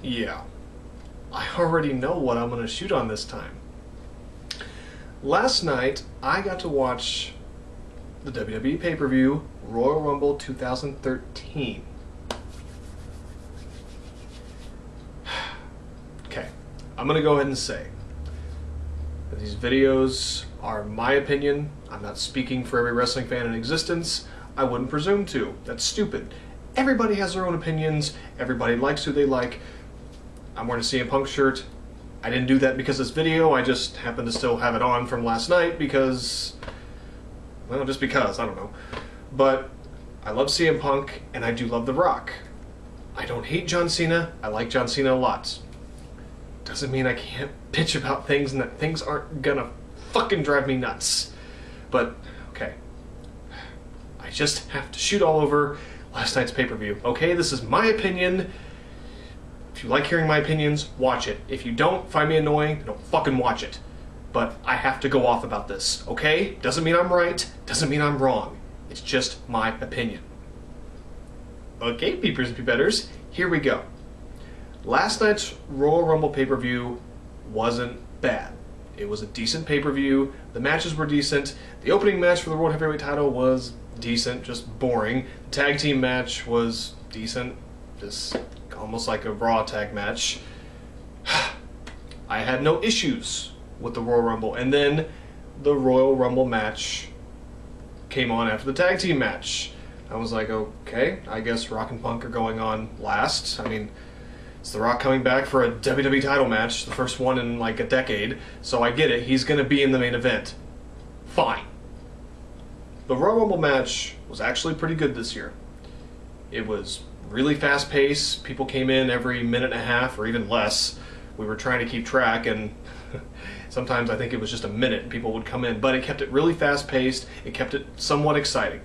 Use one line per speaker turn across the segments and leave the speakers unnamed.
Yeah, I already know what I'm going to shoot on this time. Last night, I got to watch the WWE pay-per-view, Royal Rumble 2013. Okay, I'm going to go ahead and say that these videos are my opinion. I'm not speaking for every wrestling fan in existence. I wouldn't presume to. That's stupid. Everybody has their own opinions. Everybody likes who they like. I'm wearing a CM Punk shirt. I didn't do that because of this video. I just happen to still have it on from last night because, well, just because, I don't know. But I love CM Punk, and I do love The Rock. I don't hate John Cena. I like John Cena a lot. Doesn't mean I can't bitch about things and that things aren't gonna fucking drive me nuts. But, okay. I just have to shoot all over last night's pay-per-view. Okay, this is my opinion. If you like hearing my opinions, watch it. If you don't find me annoying, don't fucking watch it. But I have to go off about this, okay? Doesn't mean I'm right, doesn't mean I'm wrong. It's just my opinion. Okay, peepers and peepetters, here we go. Last night's Royal Rumble pay-per-view wasn't bad. It was a decent pay-per-view. The matches were decent. The opening match for the World Heavyweight title was decent, just boring. The tag team match was decent, just almost like a Raw tag match. I had no issues with the Royal Rumble. And then the Royal Rumble match came on after the tag team match. I was like, okay, I guess Rock and Punk are going on last. I mean, it's The Rock coming back for a WWE title match, the first one in like a decade, so I get it. He's going to be in the main event. Fine. The Royal Rumble match was actually pretty good this year. It was really fast-paced. People came in every minute and a half or even less. We were trying to keep track, and sometimes I think it was just a minute people would come in, but it kept it really fast-paced. It kept it somewhat exciting.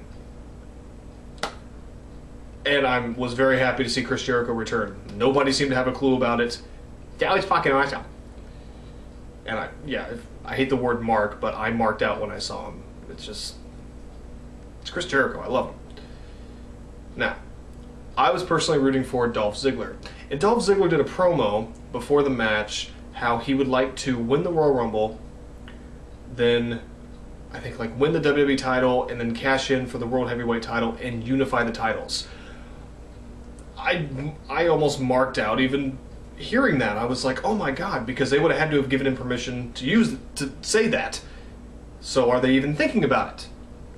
And I was very happy to see Chris Jericho return. Nobody seemed to have a clue about it. That was fucking awesome. And I hate the word mark, but I marked out when I saw him. It's Chris Jericho. I love him. Now, I was personally rooting for Dolph Ziggler. And Dolph Ziggler did a promo before the match how he would like to win the Royal Rumble, then I think like win the WWE title, and then cash in for the World Heavyweight title and unify the titles. I almost marked out even hearing that. I was like, oh my god, because they would have had to have given him permission to say that. So are they even thinking about it?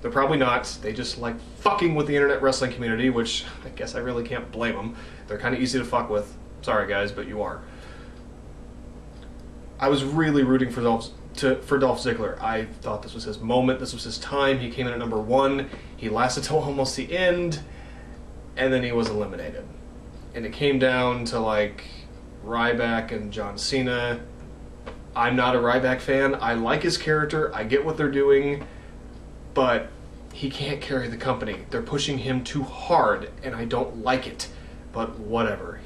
They're probably not. They just like fucking with the internet wrestling community, which I guess I really can't blame them. They're kind of easy to fuck with. Sorry guys, but you are. I was really rooting for Dolph Ziggler. I thought this was his moment. This was his time. He came in at number 1. He lasted till almost the end, and then he was eliminated. And it came down to like Ryback and John Cena. I'm not a Ryback fan. I like his character. I get what they're doing. But he can't carry the company. They're pushing him too hard, and I don't like it. But whatever.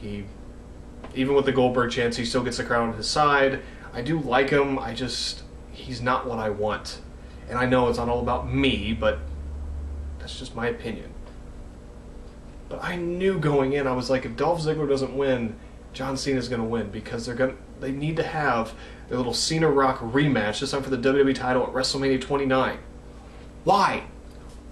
Even with the Goldberg chance, he still gets the crowd on his side. I do like him. He's not what I want. And I know it's not all about me, but that's just my opinion. But I knew going in, I was like, if Dolph Ziggler doesn't win, John Cena's going to win, because they need to have their little Cena Rock rematch, this time for the WWE title at WrestleMania 29. Why?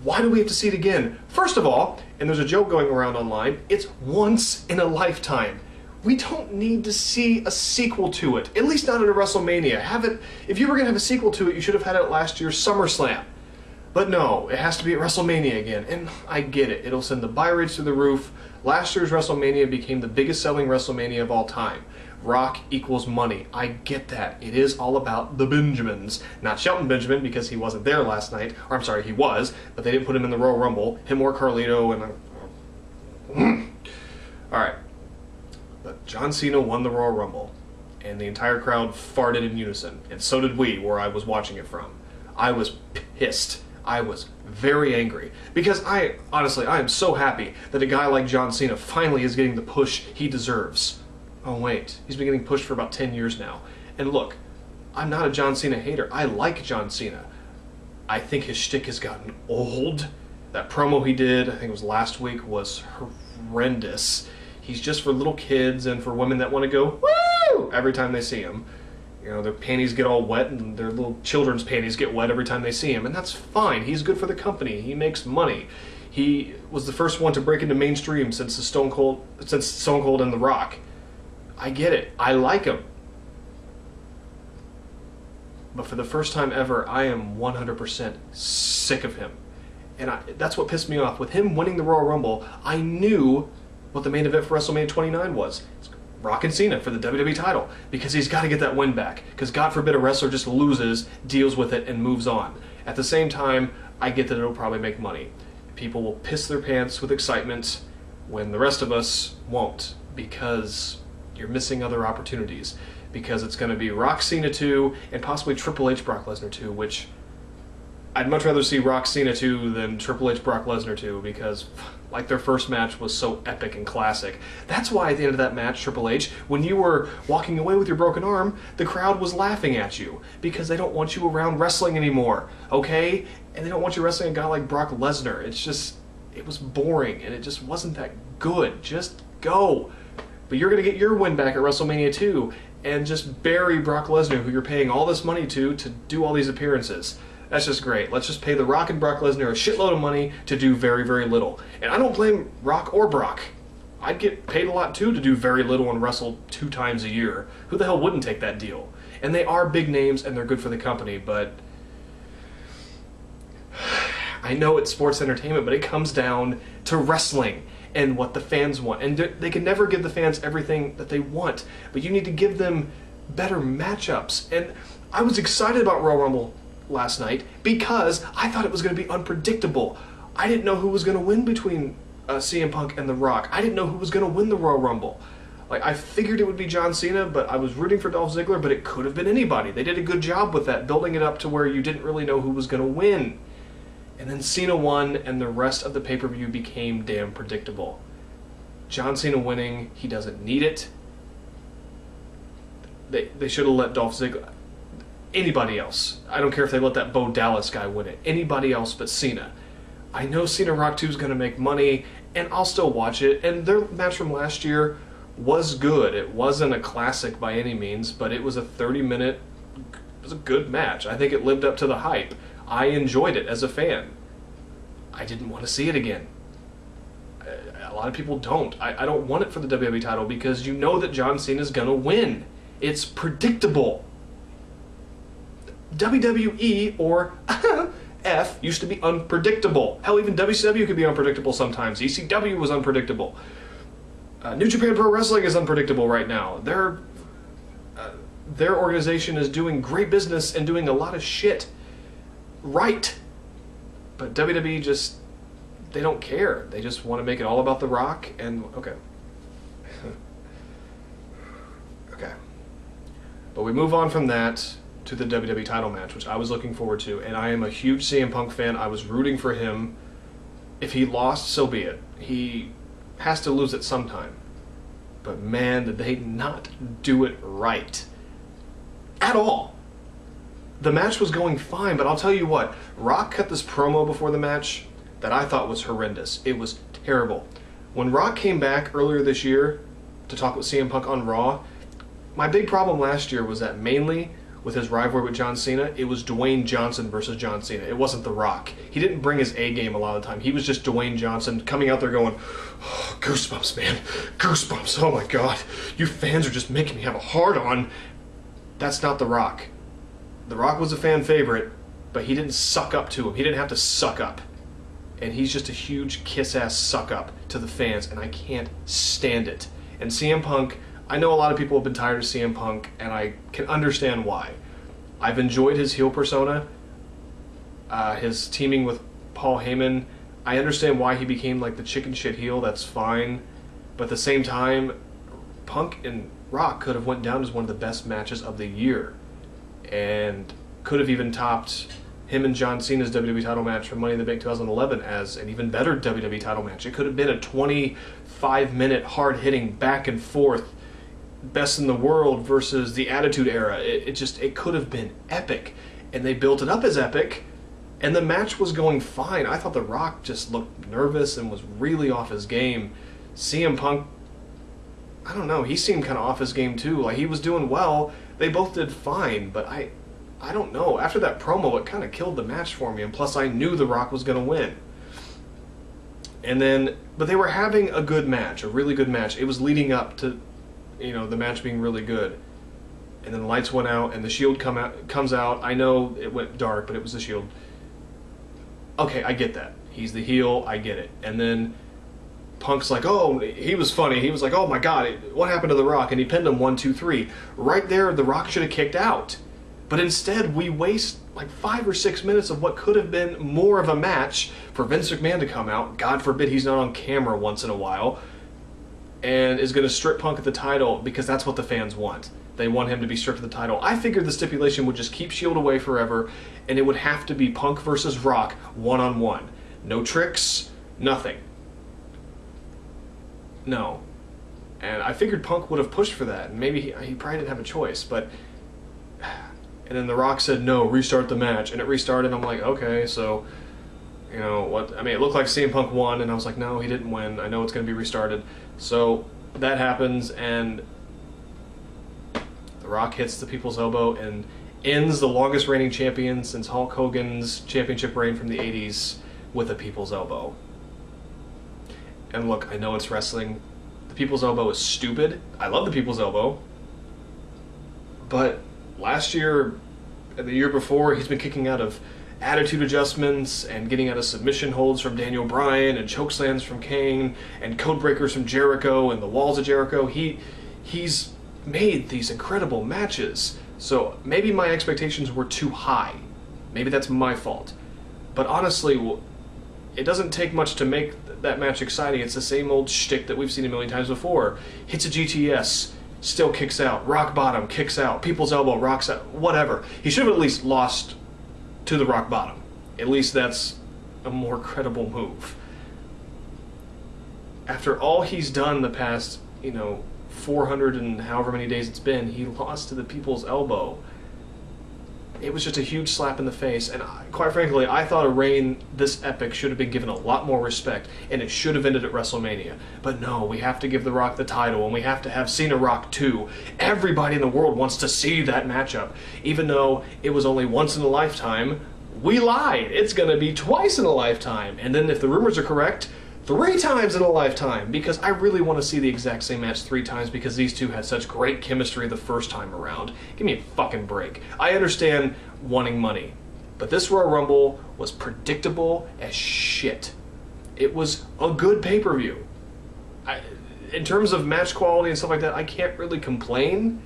Why do we have to see it again? First of all, and there's a joke going around online, it's once in a lifetime. We don't need to see a sequel to it, at least not at a WrestleMania. If you were going to have a sequel to it, you should have had it at last year's SummerSlam. But no, it has to be at WrestleMania again, and I get it. It'll send the buy rates through the roof. Last year's WrestleMania became the biggest selling WrestleMania of all time. Rock equals money. I get that. It is all about the Benjamins. Not Shelton Benjamin, because he wasn't there last night. Or, I'm sorry, he was, but they didn't put him in the Royal Rumble. Him or Carlito, and Alright. But John Cena won the Royal Rumble, and the entire crowd farted in unison. And so did we, where I was watching it from. I was pissed. I was very angry. Because I am so happy that a guy like John Cena finally is getting the push he deserves. Oh wait, he's been getting pushed for about 10 years now. And look, I'm not a John Cena hater. I like John Cena. I think his shtick has gotten old. That promo he did, I think it was last week, was horrendous. He's just for little kids and for women that want to go, woo, every time they see him. You know, their panties get all wet and their little children's panties get wet every time they see him, and that's fine. He's good for the company. He makes money. He was the first one to break into mainstream since Stone Cold and The Rock. I get it. I like him. But for the first time ever, I am 100% sick of him. And that's what pissed me off. With him winning the Royal Rumble, I knew what the main event for WrestleMania 29 was. It's Rock and Cena for the WWE title. Because he's got to get that win back. Because God forbid a wrestler just loses, deals with it, and moves on. At the same time, I get that it'll probably make money. People will piss their pants with excitement when the rest of us won't. Because you're missing other opportunities. Because it's going to be Rock Cena 2 and possibly Triple H Brock Lesnar 2, which I'd much rather see Rock Cena 2 than Triple H Brock Lesnar 2, because like their first match was so epic and classic. That's why at the end of that match, Triple H, when you were walking away with your broken arm, the crowd was laughing at you, because they don't want you around wrestling anymore, okay? And they don't want you wrestling a guy like Brock Lesnar. It was boring, and it just wasn't that good. Just go. But you're going to get your win back at WrestleMania 2, and just bury Brock Lesnar, who you're paying all this money to do all these appearances. That's just great. Let's just pay The Rock and Brock Lesnar a shitload of money to do very, very little. And I don't blame Rock or Brock. I'd get paid a lot too to do very little and wrestle 2 times a year. Who the hell wouldn't take that deal? And they are big names and they're good for the company, but I know it's sports entertainment, but it comes down to wrestling and what the fans want. And they can never give the fans everything that they want, but you need to give them better matchups. And I was excited about Royal Rumble last night because I thought it was going to be unpredictable. I didn't know who was going to win between CM Punk and The Rock. I didn't know who was going to win the Royal Rumble. Like, I figured it would be John Cena, but I was rooting for Dolph Ziggler, but it could have been anybody. They did a good job with that, building it up to where you didn't really know who was going to win. And then Cena won, and the rest of the pay-per-view became damn predictable. John Cena winning, he doesn't need it. They should have let Dolph Ziggler... Anybody else. I don't care if they let that Bo Dallas guy win it. Anybody else but Cena. I know Cena Rock 2 is going to make money, and I'll still watch it. And their match from last year was good. It wasn't a classic by any means, but it was a 30-minute... It was a good match. I think it lived up to the hype. I enjoyed it as a fan. I didn't want to see it again. A lot of people don't. I don't want it for the WWE title because you know that John Cena's going to win. It's predictable. WWE, or F, used to be unpredictable. Hell, even WCW could be unpredictable sometimes. ECW was unpredictable. New Japan Pro Wrestling is unpredictable right now. Their organization is doing great business and doing a lot of shit right. But WWE just, they don't care. They just want to make it all about The Rock and, okay. Okay. But we move on from that to the WWE title match, which I was looking forward to, and I am a huge CM Punk fan. I was rooting for him. If he lost, so be it. He has to lose at some time. But man, did they not do it right. At all. The match was going fine, but I'll tell you what, Rock cut this promo before the match that I thought was horrendous. It was terrible. When Rock came back earlier this year to talk with CM Punk on Raw, my big problem last year was that mainly with his rivalry with John Cena, it was Dwayne Johnson versus John Cena. It wasn't The Rock. He didn't bring his A game a lot of the time. He was just Dwayne Johnson coming out there going, oh, goosebumps, man. Goosebumps. Oh my God. You fans are just making me have a hard on. That's not The Rock. The Rock was a fan favorite, but he didn't suck up to him. He didn't have to suck up. And he's just a huge kiss-ass suck-up to the fans, and I can't stand it. And CM Punk, I know a lot of people have been tired of CM Punk, and I can understand why. I've enjoyed his heel persona, his teaming with Paul Heyman. I understand why he became like the chicken shit heel, that's fine. But at the same time, Punk and Rock could have went down as one of the best matches of the year. And could have even topped him and John Cena's WWE title match from Money in the Bank 2011 as an even better WWE title match. It could have been a 25-minute hard-hitting back and forth best in the world versus the Attitude Era. It could have been epic. And they built it up as epic, and the match was going fine. I thought The Rock just looked nervous and was really off his game. CM Punk I don't know, he seemed kind of off his game too. Like, he was doing well. They both did fine, but I don't know. After that promo, it kind of killed the match for me, and plus I knew The Rock was going to win. And then, but they were having a good match, a really good match. It was leading up to, you know, the match being really good. And then the lights went out, and the Shield comes out. I know it went dark, but it was the Shield. Okay, I get that. He's the heel, I get it. And then Punk's like, oh, he was funny. He was like, oh my God, what happened to The Rock? And he pinned him 1, 2, 3. Right there, The Rock should have kicked out. But instead, we waste like 5 or 6 minutes of what could have been more of a match for Vince McMahon to come out. God forbid he's not on camera once in a while. And is going to strip Punk of the title because that's what the fans want. They want him to be stripped of the title. I figured the stipulation would just keep Shield away forever, and it would have to be Punk versus Rock one-on-one. No tricks, nothing. No. And I figured Punk would have pushed for that, and maybe he probably didn't have a choice, but... And then The Rock said, no, restart the match, and it restarted. I'm like, okay, so, you know, what? I mean, it looked like CM Punk won, and I was like, no, he didn't win. I know it's going to be restarted. So that happens, and The Rock hits the People's Elbow and ends the longest reigning champion since Hulk Hogan's championship reign from the 80s with a People's Elbow. And look, I know it's wrestling. The People's Elbow is stupid. I love the People's Elbow. But last year and the year before, he's been kicking out of attitude adjustments and getting out of submission holds from Daniel Bryan and chokeslams from Kane and code breakers from Jericho and the walls of Jericho. He's made these incredible matches. So maybe my expectations were too high. Maybe that's my fault. But honestly, it doesn't take much to make that match exciting. It's the same old shtick that we've seen a million times before. Hits a GTS, still kicks out. Rock bottom, kicks out. People's Elbow, rocks out. Whatever. He should have at least lost to the Rock bottom. At least that's a more credible move. After all he's done the past, 400 and however many days it's been, he lost to the People's Elbow. It was just a huge slap in the face, and quite frankly, I thought a reign this epic should have been given a lot more respect, and it should have ended at WrestleMania. But no, we have to give The Rock the title, and we have to have Cena Rock too. Everybody in the world wants to see that matchup. Even though it was only once in a lifetime, we lied. It's going to be twice in a lifetime. And then if the rumors are correct, 3 times in a lifetime, because I really want to see the exact same match 3 times because these two had such great chemistry the first time around. Give me a fucking break. I understand wanting money, but this Royal Rumble was predictable as shit. It was a good pay-per-view. In terms of match quality and stuff like that, I can't really complain,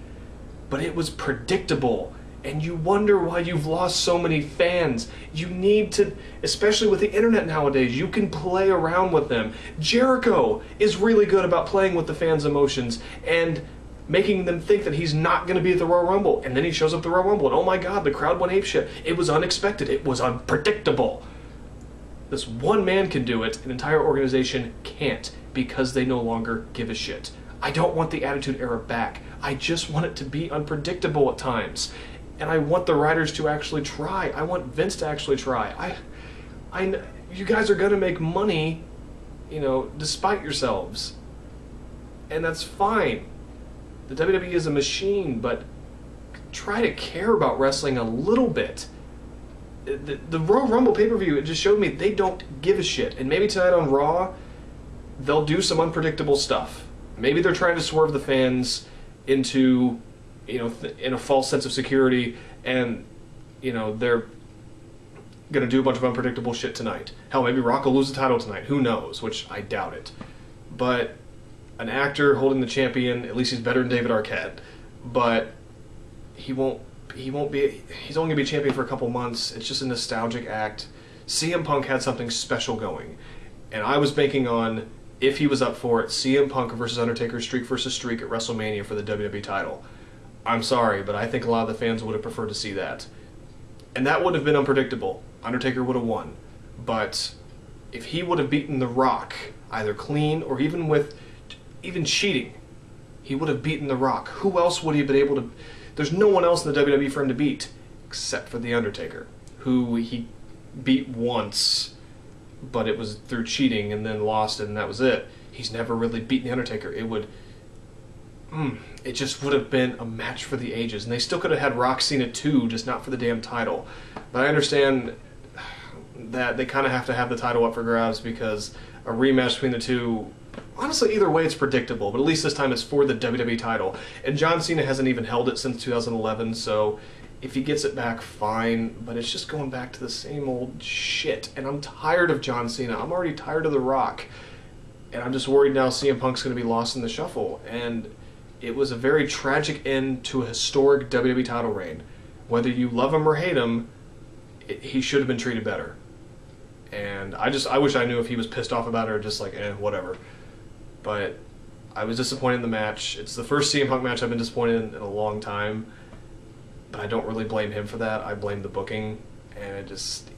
but it was predictable. And you wonder why you've lost so many fans. You need to, especially with the internet nowadays, you can play around with them. Jericho is really good about playing with the fans' emotions and making them think that he's not going to be at the Royal Rumble. And then he shows up at the Royal Rumble, and oh my God, the crowd went apeshit. It was unexpected. It was unpredictable. This one man can do it, an entire organization can't because they no longer give a shit. I don't want the Attitude Era back. I just want it to be unpredictable at times. And I want the writers to actually try. I want Vince to actually try. You guys are going to make money, despite yourselves. And that's fine. The WWE is a machine, but try to care about wrestling a little bit. The Royal Rumble pay-per-view, it just showed me they don't give a shit. And maybe tonight on Raw, they'll do some unpredictable stuff. Maybe they're trying to swerve the fans into... in a false sense of security, and, they're going to do a bunch of unpredictable shit tonight. Hell, maybe Rock will lose the title tonight. Who knows? Which I doubt it. But an actor holding the champion, at least he's better than David Arquette, but he's only going to be champion for a couple months. It's just a nostalgic act. CM Punk had something special going, and I was banking on, if he was up for it, CM Punk versus Undertaker, streak versus streak at WrestleMania for the WWE title. I'm sorry, but I think a lot of the fans would have preferred to see that. And that would have been unpredictable. Undertaker would have won. But if he would have beaten The Rock, either clean or even cheating, he would have beaten The Rock. Who else would he have been able to... There's no one else in the WWE for him to beat, except for The Undertaker, who he beat once, but it was through cheating and then lost, and that was it. He's never really beaten The Undertaker. it just would have been a match for the ages. And they still could have had Rock Cena 2, just not for the damn title. But I understand that they kind of have to have the title up for grabs because a rematch between the two, honestly, either way it's predictable, but at least this time it's for the WWE title. And John Cena hasn't even held it since 2011, so if he gets it back, fine, but it's just going back to the same old shit. And I'm tired of John Cena. I'm already tired of The Rock. And I'm just worried now CM Punk's going to be lost in the shuffle. And it was a very tragic end to a historic WWE title reign. Whether you love him or hate him, he should have been treated better. And I wish I knew if he was pissed off about it or just like, whatever. But I was disappointed in the match. It's the first CM Punk match I've been disappointed in a long time. But I don't really blame him for that. I blame the booking. And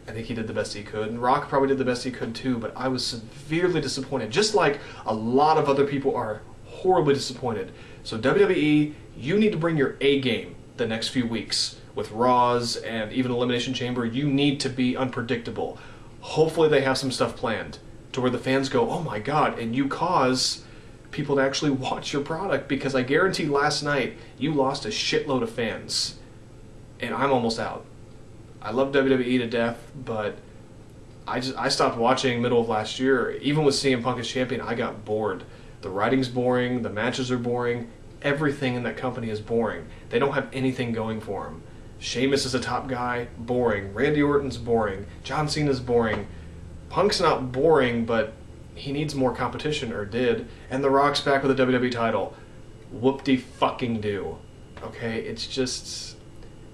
I think he did the best he could. And Rock probably did the best he could too, but I was severely disappointed. Just like a lot of other people are horribly disappointed. So WWE, you need to bring your A game the next few weeks. With Raws and even Elimination Chamber, you need to be unpredictable. Hopefully they have some stuff planned to where the fans go, oh my god, and you cause people to actually watch your product, because I guarantee last night you lost a shitload of fans. And I'm almost out. I love WWE to death, but I stopped watching middle of last year. Even with CM Punk as champion, I got bored. The writing's boring, the matches are boring, everything in that company is boring. They don't have anything going for them. Sheamus is a top guy, boring. Randy Orton's boring. John Cena's boring. Punk's not boring, but he needs more competition, or did. And The Rock's back with a WWE title. Whoop-de-fucking-do. Okay, it's just...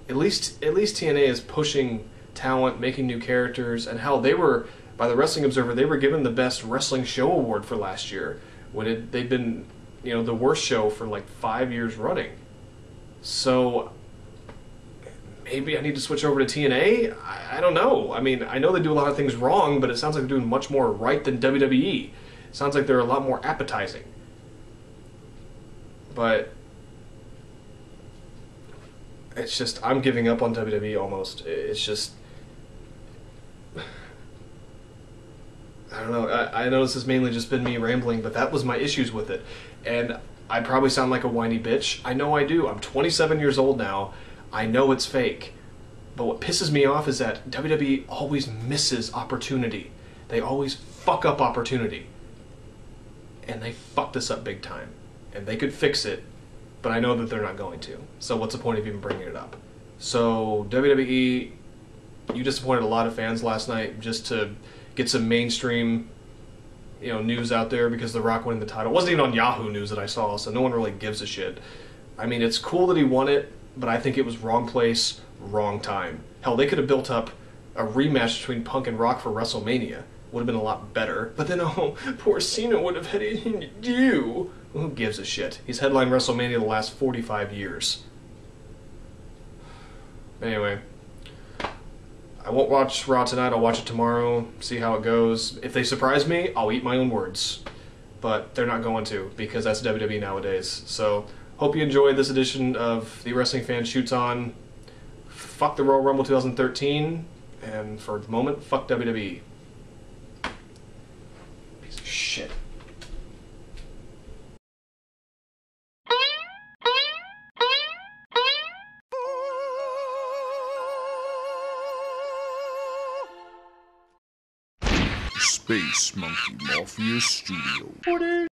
At least TNA is pushing talent, making new characters, and hell, they were, by the Wrestling Observer, they were given the Best Wrestling Show award for last year, when they've been, the worst show for like 5 years running. So maybe I need to switch over to TNA? I don't know. I mean, I know they do a lot of things wrong, but it sounds like they're doing much more right than WWE. It sounds like they're a lot more appetizing. But it's just, I'm giving up on WWE almost. It's just, I don't know. I know this has mainly just been me rambling, but that was my issues with it. And I probably sound like a whiny bitch. I know I do. I'm 27 years old now. I know it's fake. But what pisses me off is that WWE always misses opportunity. They always fuck up opportunity. And they fucked this up big time. And they could fix it, but I know that they're not going to. So what's the point of even bringing it up? So WWE, you disappointed a lot of fans last night just to get some mainstream, news out there because The Rock winning the title. It wasn't even on Yahoo News that I saw, so no one really gives a shit. I mean, it's cool that he won it, but I think it was wrong place, wrong time. Hell, they could have built up a rematch between Punk and Rock for WrestleMania. Would have been a lot better. But then, poor Cena would have had anything to do. Who gives a shit? He's headlined WrestleMania the last 45 years. Anyway, I won't watch Raw tonight. I'll watch it tomorrow, see how it goes. If they surprise me, I'll eat my own words. But they're not going to, because that's WWE nowadays. So, hope you enjoyed this edition of The Wrestling Fan Shoots On. Fuck the Royal Rumble 2013, and for the moment, fuck WWE. Piece of shit.
Space Monkey Mafia Studio.